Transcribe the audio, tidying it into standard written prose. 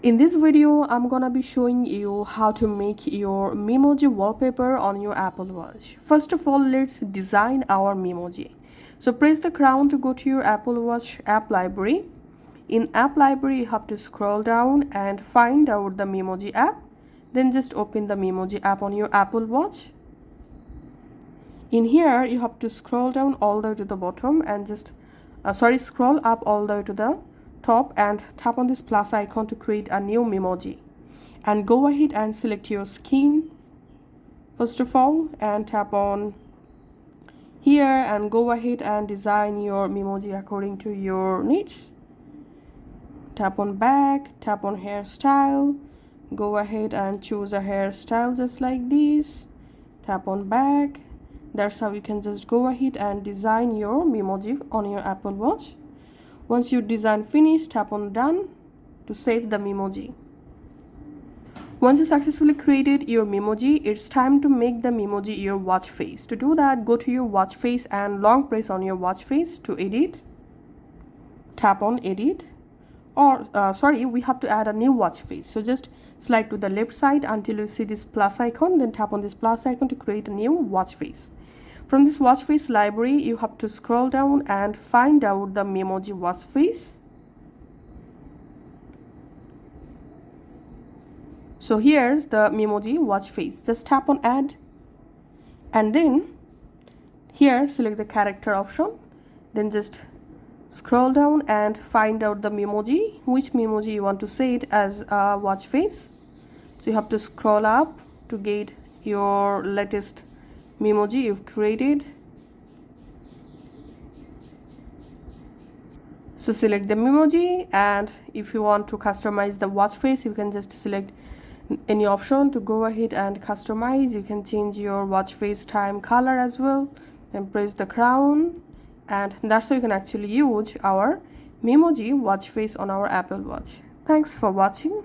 In this video, I'm gonna be showing you how to make your Memoji wallpaper on your Apple Watch. First of all, let's design our Memoji. So press the crown to go to your Apple Watch app library. In app library, you have to scroll down and find out the Memoji app. Then just open the Memoji app on your Apple Watch. In here, you have to scroll down all the way to the bottom and just scroll up all the way to the top and tap on this plus icon to create a new Memoji, and go ahead and select your skin first of all and tap on here and go ahead and design your Memoji according to your needs. Tap on back, tap on hairstyle, go ahead and choose a hairstyle just like this. Tap on back. That's how you can just go ahead and design your Memoji on your Apple Watch. Once your design finished, tap on done to save the Memoji. Once you successfully created your Memoji, it's time to make the Memoji your watch face. To do that, go to your watch face and long press on your watch face to edit. Tap on edit. We have to add a new watch face. So just slide to the left side until you see this plus icon, then tap on this plus icon to create a new watch face. From this watch face library, you have to scroll down and find out the Memoji watch face. So here's the Memoji watch face. Just tap on add, and then here select the character option. Then just scroll down and find out the Memoji, which Memoji you want to set as a watch face. So you have to scroll up to get your latest Memoji you've created. So select the Memoji, and if you want to customize the watch face, you can just select any option to go ahead and customize. You can change your watch face time color as well, and press the crown, and that's how you can actually use our Memoji watch face on our Apple Watch. Thanks for watching.